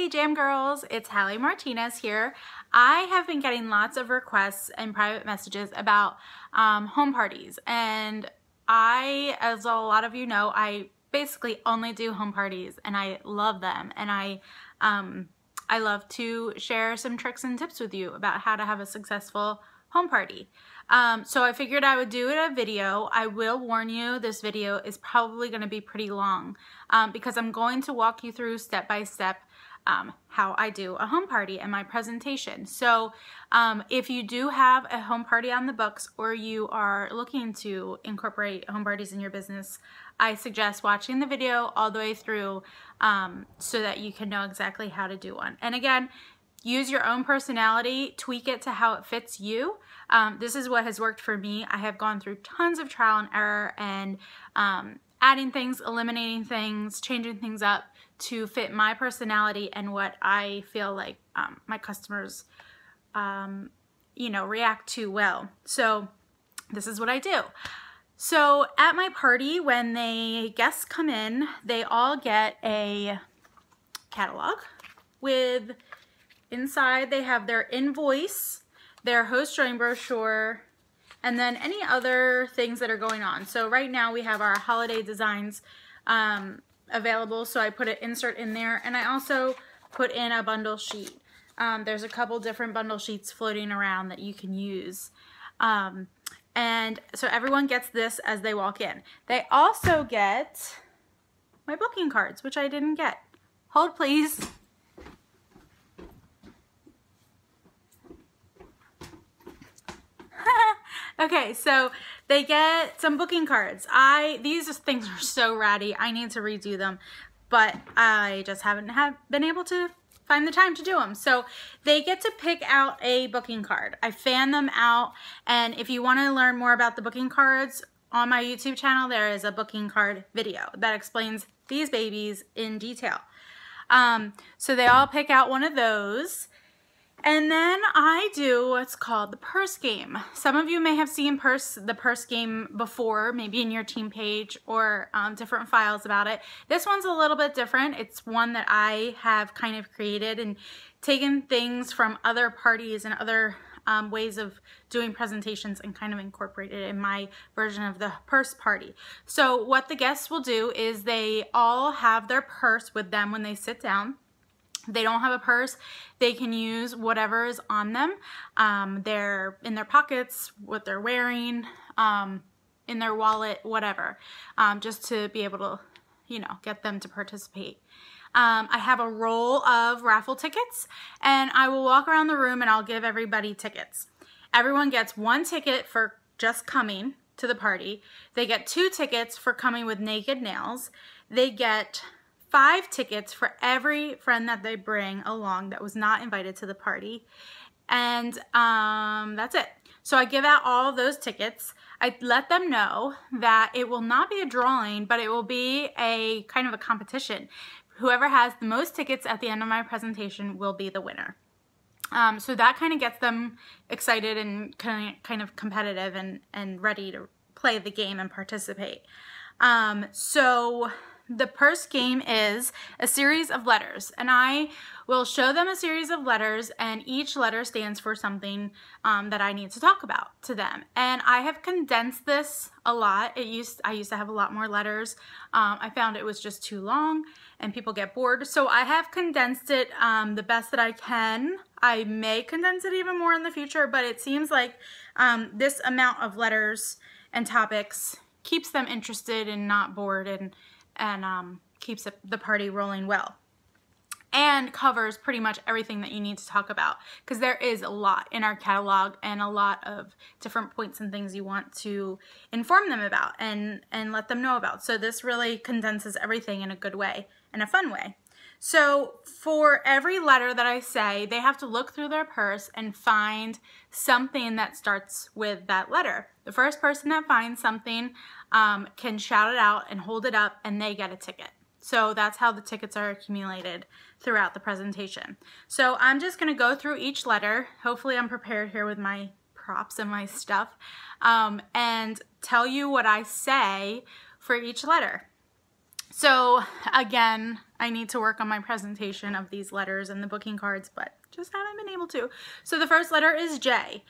Hey Jam Girls, it's Halley Martinez here. I have been getting lots of requests and private messages about home parties, and as a lot of you know, I basically only do home parties and I love them, and I love to share some tricks and tips with you about how to have a successful home party. So I figured I would do a video. I will warn you, this video is probably going to be pretty long because I'm going to walk you through step by step how I do a home party and my presentation. So if you do have a home party on the books, or you are looking to incorporate home parties in your business, I suggest watching the video all the way through so that you can know exactly how to do one. And again, use your own personality, tweak it to how it fits you. This is what has worked for me. I have gone through tons of trial and error and adding things, eliminating things, changing things up to fit my personality and what I feel like my customers, you know, react to well. So this is what I do. So at my party, when the guests come in, they all get a catalog with, inside they have their invoice, their host join brochure, and then any other things that are going on. So right now we have our holiday designs available, so I put an insert in there, and I also put in a bundle sheet. There's a couple different bundle sheets floating around that you can use. And so everyone gets this as they walk in. They also get my booking cards, which I didn't get. Hold please. Okay, so they get some booking cards. These things are so ratty. I need to redo them, but I just haven't been able to find the time to do them. So they get to pick out a booking card. I fan them out, and if you want to learn more about the booking cards, on my YouTube channel there is a booking card video that explains these babies in detail. So they all pick out one of those. And then I do what's called the purse game. Some of you may have seen the purse game before, maybe in your team page or different files about it. This one's a little bit different. It's one that I have kind of created and taken things from other parties and other ways of doing presentations and kind of incorporated it in my version of the purse party. So what the guests will do is they all have their purse with them when they sit down. They don't have a purse, they can use whatever is on them. They're in their pockets, what they're wearing, in their wallet, whatever, just to be able to, you know, get them to participate. I have a roll of raffle tickets, and I will walk around the room and I'll give everybody tickets. Everyone gets one ticket for just coming to the party. They get 2 tickets for coming with naked nails. They get 5 tickets for every friend that they bring along that was not invited to the party. And that's it. So I give out all of those tickets. I let them know that it will not be a drawing, but it will be a kind of a competition. Whoever has the most tickets at the end of my presentation will be the winner. So that kind of gets them excited and kind of competitive and ready to play the game and participate. So the purse game is a series of letters, and I will show them a series of letters, and each letter stands for something that I need to talk about to them. And I have condensed this a lot. I used to have a lot more letters. I found it was just too long and people get bored. So I have condensed it the best that I can. I may condense it even more in the future, but it seems like this amount of letters and topics keeps them interested and not bored, and keeps the party rolling well, and covers pretty much everything that you need to talk about, because there is a lot in our catalog and a lot of different points and things you want to inform them about and let them know about. So this really condenses everything in a good way and a fun way. So for every letter that I say, they have to look through their purse and find something that starts with that letter. The first person that finds something can shout it out and hold it up, and they get a ticket. So that's how the tickets are accumulated throughout the presentation. So I'm just going to go through each letter. Hopefully I'm prepared here with my props and my stuff, and tell you what I say for each letter. So again, I need to work on my presentation of these letters and the booking cards, but just haven't been able to. So the first letter is J.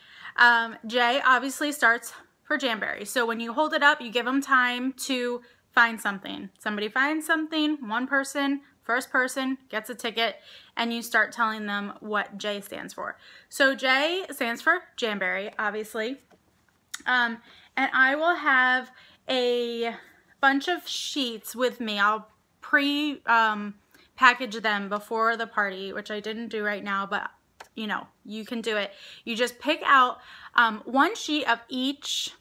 J obviously starts for Jamberry. So when you hold it up, you give them time to find something. Somebody finds something, one person, first person gets a ticket, and you start telling them what J stands for. So J stands for Jamberry, obviously. And I will have a bunch of sheets with me. I'll package them before the party, which I didn't do right now, but you know, you can do it. You just pick out one sheet of each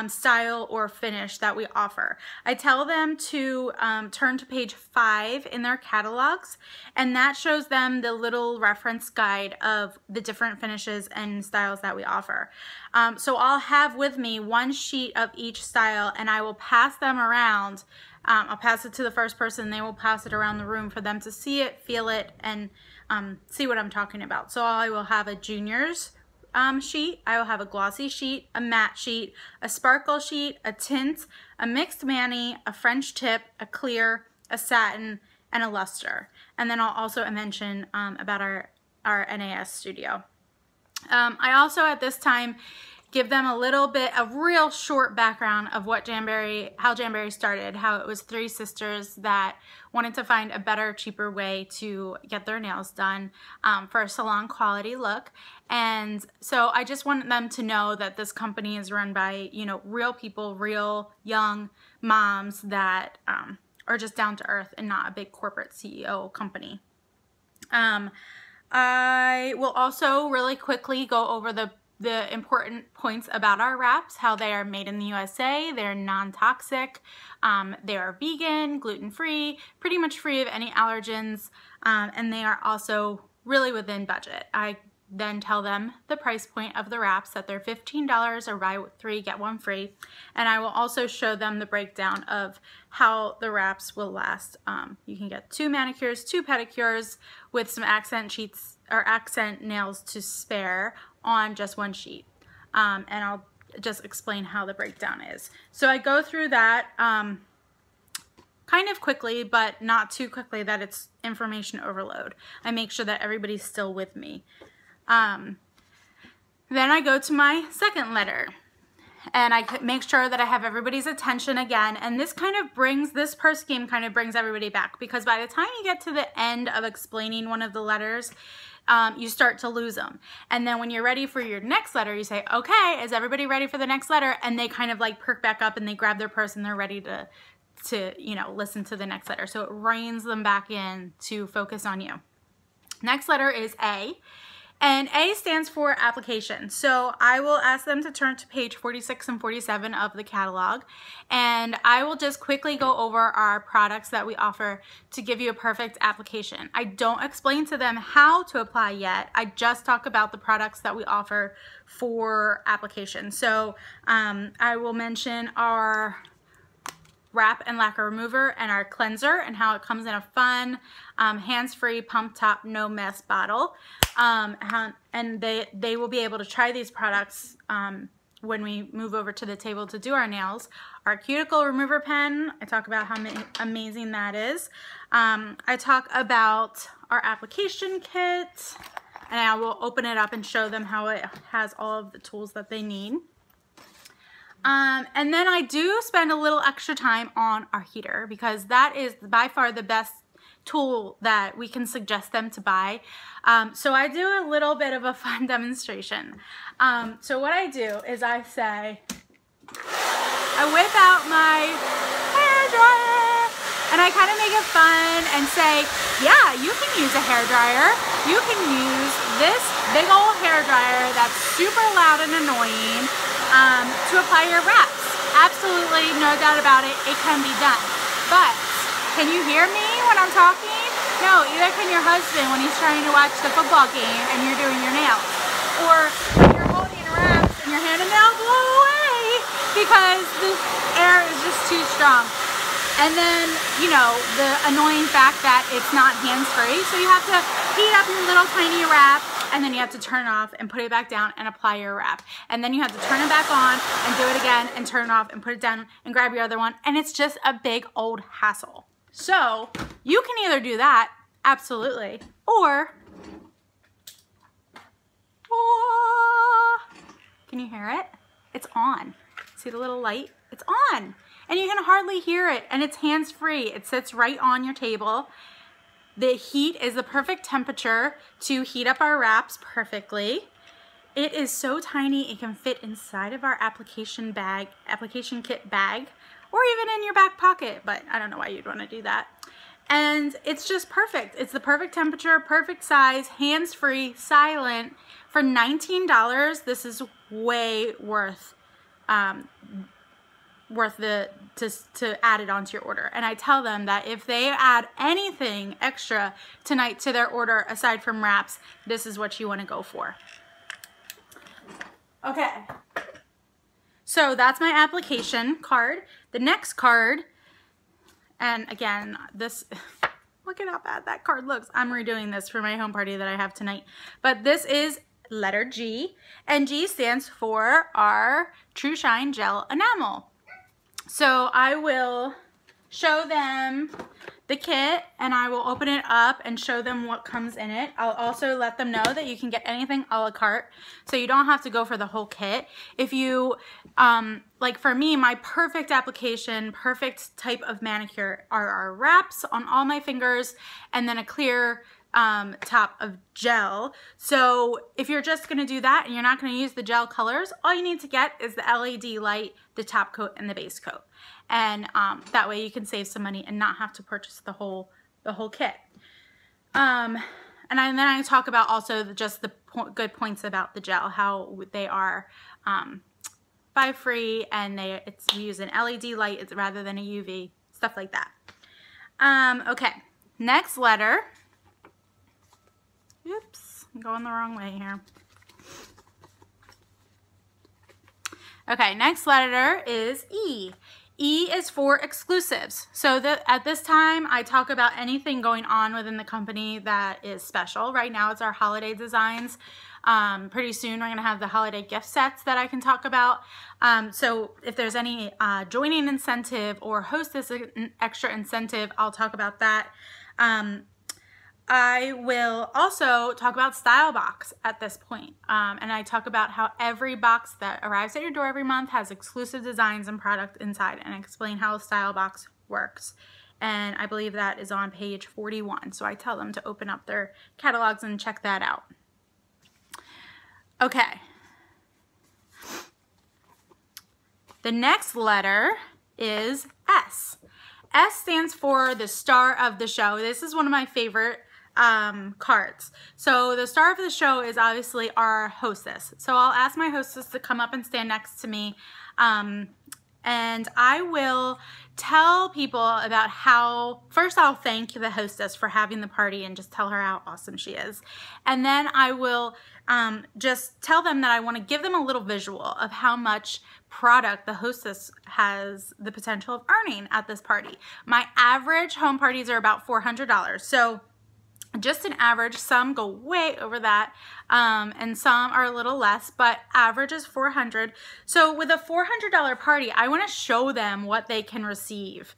style or finish that we offer. I tell them to turn to page 5 in their catalogs, and that shows them the little reference guide of the different finishes and styles that we offer. So I'll have with me one sheet of each style, and I will pass them around. I'll pass it to the first person. They will pass it around the room for them to see it, feel it, and see what I'm talking about. So I will have a juniors sheet, I will have a glossy sheet, a matte sheet, a sparkle sheet, a tint, a mixed mani, a French tip, a clear, a satin, and a luster. And then I'll also mention about our NAS studio. I also at this time give them a little bit, a real short background of what Jamberry, how Jamberry started, how it was 3 sisters that wanted to find a better, cheaper way to get their nails done for a salon quality look. And so I just wanted them to know that this company is run by, you know, real people, real young moms that are just down to earth and not a big corporate CEO company. I will also really quickly go over the important points about our wraps, how they are made in the USA, they're non-toxic, they are vegan, gluten-free, pretty much free of any allergens, and they are also really within budget. I then tell them the price point of the wraps, that they're $15 or buy 3 get 1 free, and I will also show them the breakdown of how the wraps will last. You can get 2 manicures, 2 pedicures with some accent sheets or accent nails to spare on just 1 sheet, and I'll just explain how the breakdown is. So I go through that kind of quickly, but not too quickly that it's information overload. I make sure that everybody's still with me. Then I go to my second letter, and I make sure that I have everybody's attention again, and this kind of brings, this purse game kind of brings everybody back, because by the time you get to the end of explaining one of the letters, you start to lose them. And then when you're ready for your next letter, you say, okay, is everybody ready for the next letter? And they kind of like perk back up and they grab their purse and they're ready to you know, listen to the next letter. So it reins them back in to focus on you. Next letter is A. And A stands for application. So I will ask them to turn to page 46 and 47 of the catalog, and I will just quickly go over our products that we offer to give you a perfect application. I don't explain to them how to apply yet. I just talk about the products that we offer for application. So I will mention our wrap and lacquer remover and our cleanser and how it comes in a fun hands-free pump top no mess bottle, and they will be able to try these products when we move over to the table to do our nails. Our cuticle remover pen, I talk about how amazing that is. I talk about our application kit, and I will open it up and show them how it has all of the tools that they need. And then I do spend a little extra time on our heater, because that is by far the best tool that we can suggest them to buy. So I do a little bit of a fun demonstration. So what I do is I say, I whip out my hair dryer and I kind of make it fun and say, yeah, you can use a hair dryer. You can use this big old hair dryer that's super loud and annoying to apply your wraps. Absolutely, no doubt about it, it can be done. But can you hear me when I'm talking? No, either can your husband when he's trying to watch the football game and you're doing your nails. Or you're holding wraps and your hand and nail blow away because the air is just too strong. And then, you know, the annoying fact that it's not hands-free, so you have to heat up your little tiny wrap, and then you have to turn it off and put it back down and apply your wrap. And then you have to turn it back on and do it again and turn it off and put it down and grab your other one. And it's just a big old hassle. So you can either do that, absolutely, or can you hear it? It's on. See the little light? It's on. And you can hardly hear it, and it's hands-free. It sits right on your table. The heat is the perfect temperature to heat up our wraps perfectly. It is so tiny, it can fit inside of our application kit bag, or even in your back pocket, but I don't know why you'd want to do that. And it's just perfect. It's the perfect temperature, perfect size, hands-free, silent. For $19, this is way worth to add it onto your order. And I tell them that if they add anything extra tonight to their order aside from wraps, this is what you want to go for. Okay, so that's my application card. The next card, and again, this, look at how bad that card looks. I'm redoing this for my home party that I have tonight. But this is letter G, and G stands for our True Shine Gel Enamel. So I will show them the kit, and I will open it up and show them what comes in it. I'll also let them know that you can get anything a la carte, so you don't have to go for the whole kit. If you, like for me, my perfect application, perfect type of manicure are our wraps on all my fingers, and then a clear top of gel. So if you're just going to do that and you're not going to use the gel colors, all you need to get is the LED light, the top coat, and the base coat. And that way you can save some money and not have to purchase the whole kit. And then I talk about also just the good points about the gel, how they are buy free, and it's used an LED light rather than a UV, stuff like that. Okay, next letter. Oops, I'm going the wrong way here. Okay, next letter is E. E is for exclusives. So at this time, I talk about anything going on within the company that is special. Right now, it's our holiday designs. Pretty soon, we're going to have the holiday gift sets that I can talk about. So if there's any joining incentive or hostess extra incentive, I'll talk about that. I will also talk about Style Box at this point. And I talk about how every box that arrives at your door every month has exclusive designs and product inside, and I explain how Style Box works. And I believe that is on page 41. So I tell them to open up their catalogs and check that out. Okay. The next letter is S. S stands for the star of the show. This is one of my favorite cards. So the star of the show is obviously our hostess. So I'll ask my hostess to come up and stand next to me, and I will tell people about how, first I'll thank the hostess for having the party and just tell her how awesome she is. And then I will just tell them that I want to give them a little visual of how much product the hostess has the potential of earning at this party. My average home parties are about $400. So just an average, some go way over that, and some are a little less, but average is $400. So with a $400 party, I want to show them what they can receive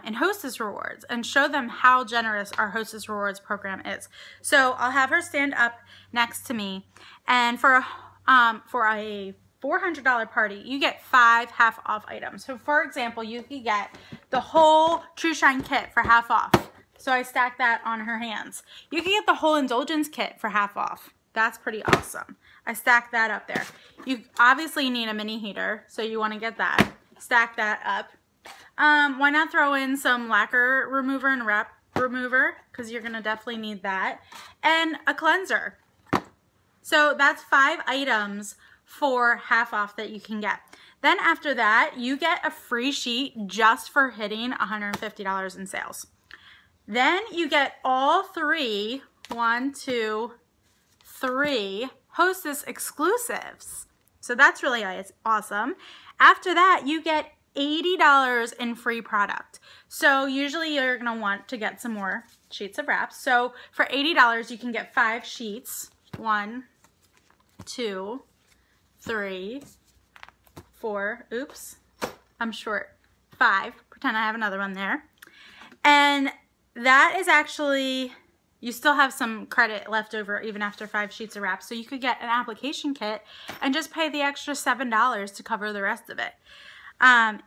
in Hostess Rewards and show them how generous our Hostess Rewards program is. So I'll have her stand up next to me, and for a $400 party, you get 5 half-off items. So for example, you could get the whole True Shine kit for half off. So I stacked that on her hands. You can get the whole Indulgence kit for half off. That's pretty awesome. I stacked that up there. You obviously need a mini heater, so you want to get that. Stack that up. Why not throw in some lacquer remover and wrap remover, because you're going to definitely need that. And a cleanser. So that's 5 items for half off that you can get. Then after that, you get a free sheet just for hitting $150 in sales. Then you get all 3, 1, 2, 3 Hostess exclusives. So that's really awesome. After that, you get $80 in free product. So usually you're going to want to get some more sheets of wraps. So for $80, you can get 5 sheets. 1, 2, 3, 4. Oops, I'm short. 5. Pretend I have another one there. And that is actually, you still have some credit left over even after 5 sheets of wrap. So you could get an application kit and just pay the extra $7 to cover the rest of it.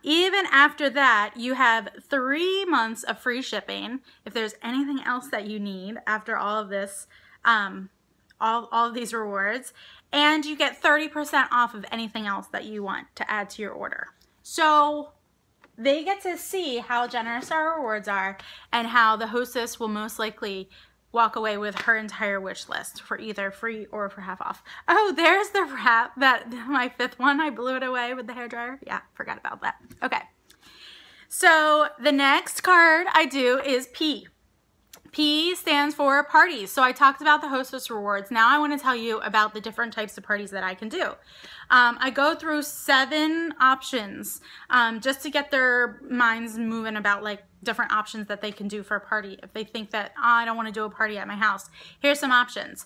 Even after that, you have 3 months of free shipping. If there's anything else that you need after all of this, all of these rewards, and you get 30% off of anything else that you want to add to your order. So they get to see how generous our rewards are and how the hostess will most likely walk away with her entire wish list for either free or for half off. Oh, there's the wrap, that my 5th one, I blew it away with the hairdryer. Yeah, forgot about that. Okay. So the next card I do is P. P stands for parties. So I talked about the hostess rewards. Now I want to tell you about the different types of parties that I can do. I go through 7 options just to get their minds moving about like different options that they can do for a party. If they think that, oh, I don't want to do a party at my house, here's some options.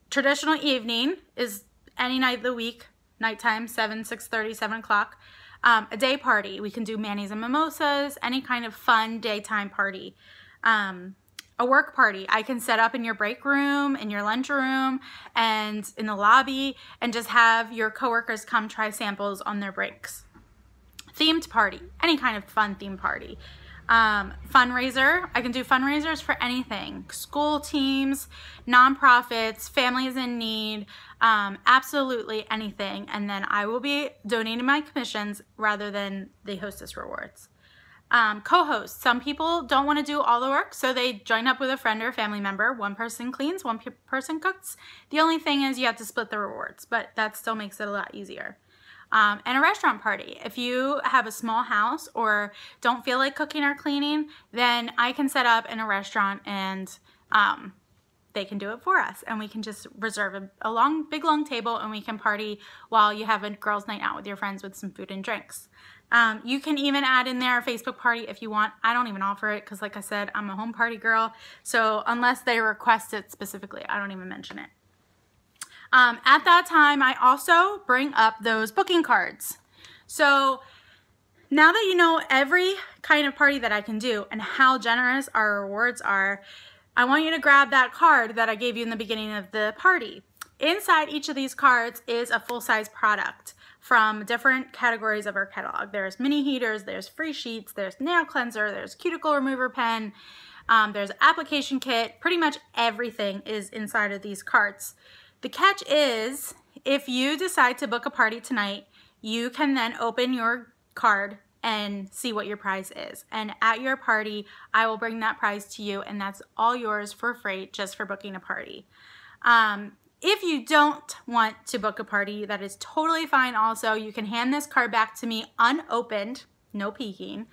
Traditional evening is any night of the week, nighttime, 7, 6:30, 7 o'clock. A day party, we can do manis and mimosas, any kind of fun daytime party. A work party, I can set up in your break room, in your lunch room, and in the lobby, and just have your coworkers come try samples on their breaks. Themed party, any kind of fun themed party. Fundraiser, I can do fundraisers for anything. School teams, nonprofits, families in need, absolutely anything. And then I will be donating my commissions rather than the hostess rewards. Co-host, some people don't want to do all the work, so they join up with a friend or a family member. One person cleans, one person cooks. The only thing is you have to split the rewards, but that still makes it a lot easier. And a restaurant party. If you have a small house or don't feel like cooking or cleaning, then I can set up in a restaurant and they can do it for us. And we can just reserve a big long table and we can party while you have a girls' night out with your friends with some food and drinks. You can even add in there a Facebook party if you want. I don't even offer it because, like I said, I'm a home party girl. So unless they request it specifically, I don't even mention it. At that time, I also bring up those booking cards. So now that you know every kind of party that I can do and how generous our rewards are, I want you to grab that card that I gave you in the beginning of the party. Inside each of these cards is a full-size product from different categories of our catalog. There's mini heaters, there's free sheets, there's nail cleanser, there's cuticle remover pen, there's application kit. Pretty much everything is inside of these cards. The catch is, if you decide to book a party tonight, you can then open your card and see what your prize is. And at your party, I will bring that prize to you, and that's all yours for free just for booking a party. If you don't want to book a party, that is totally fine also. You can hand this card back to me unopened, no peeking,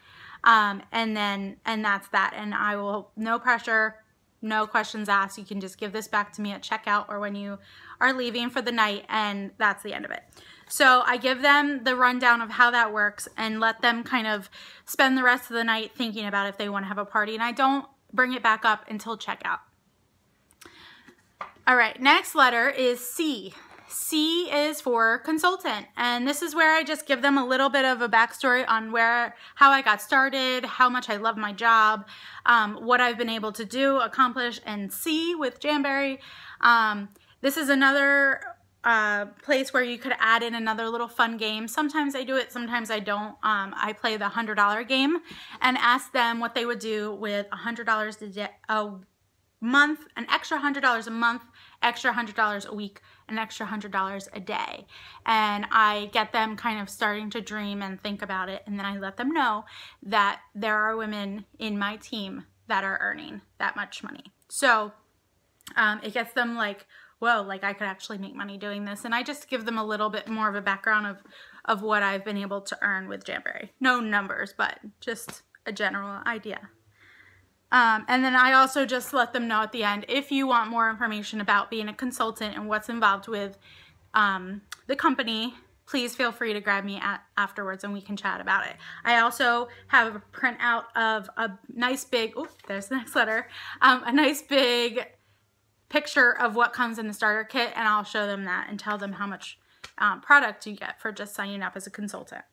and that's that. And I will, no pressure, no questions asked. You can just give this back to me at checkout or when you are leaving for the night, and that's the end of it. So I give them the rundown of how that works and let them kind of spend the rest of the night thinking about if they want to have a party, and I don't bring it back up until checkout. All right, next letter is C. C is for consultant, and this is where I just give them a little bit of a backstory on how I got started, how much I love my job, what I've been able to do, accomplish, and see with Jamberry. This is another place where you could add in another little fun game. Sometimes I do it, sometimes I don't. I play the $100 game and ask them what they would do with $100 a month, an extra $100 a month, extra $100 a week, an extra $100 a day. And I get them kind of starting to dream and think about it, and then I let them know that there are women in my team that are earning that much money. So it gets them like, whoa, like I could actually make money doing this. And I just give them a little bit more of a background of what I've been able to earn with Jamberry. No numbers, but just a general idea. And then I also just let them know at the end, if you want more information about being a consultant and what's involved with the company, please feel free to grab me afterwards and we can chat about it. I also have a printout of a nice big, oh, there's the next letter, a nice big picture of what comes in the starter kit, and I'll show them that and tell them how much product you get for just signing up as a consultant.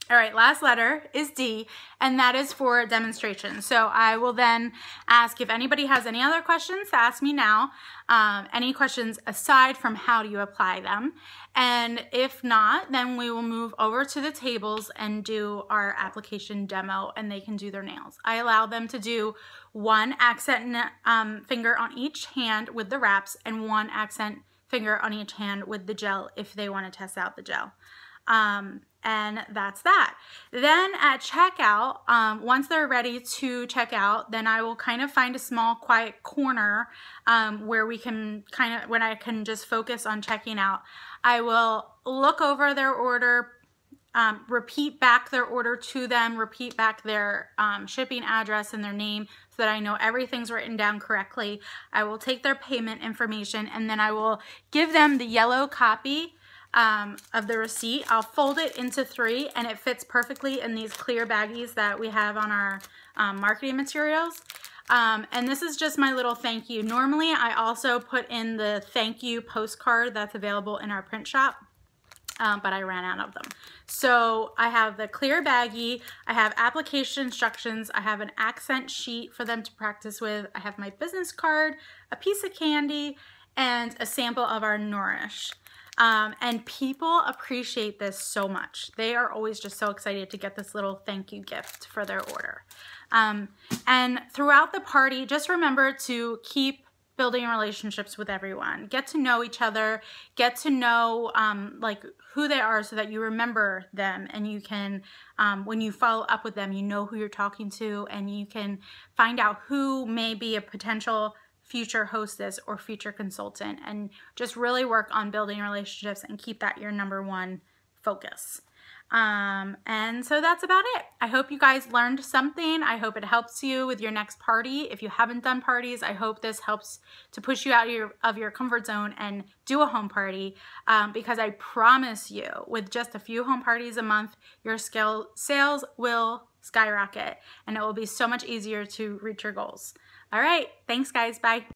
All right, last letter is D, and that is for demonstration. So I will then ask if anybody has any other questions to ask me now, any questions aside from how do you apply them. And if not, then we will move over to the tables and do our application demo, and they can do their nails. I allow them to do one accent finger on each hand with the wraps and one accent finger on each hand with the gel if they want to test out the gel. And that's that. Then at checkout, once they're ready to check out, then I will kind of find a small quiet corner where we can when I can just focus on checking out. I will look over their order, repeat back their order to them, repeat back their shipping address and their name so that I know everything's written down correctly. I will take their payment information and then I will give them the yellow copy of the receipt. I'll fold it into 3 and it fits perfectly in these clear baggies that we have on our marketing materials. And this is just my little thank you. Normally I also put in the thank you postcard that's available in our print shop, but I ran out of them. So I have the clear baggie, I have application instructions, I have an accent sheet for them to practice with, I have my business card, a piece of candy, and a sample of our Nourish. And people appreciate this so much. They are always just so excited to get this little thank you gift for their order. And throughout the party, just remember to keep building relationships with everyone. Get to know each other, get to know like who they are so that you remember them and you can, when you follow up with them, you know who you're talking to and you can find out who may be a potential future hostess or future consultant, and just really work on building relationships and keep that your #1 focus. And so that's about it. I hope you guys learned something. I hope it helps you with your next party. If you haven't done parties, I hope this helps to push you out of your comfort zone and do a home party, because I promise you, with just a few home parties a month, your sales will skyrocket and it will be so much easier to reach your goals. All right, thanks guys, bye.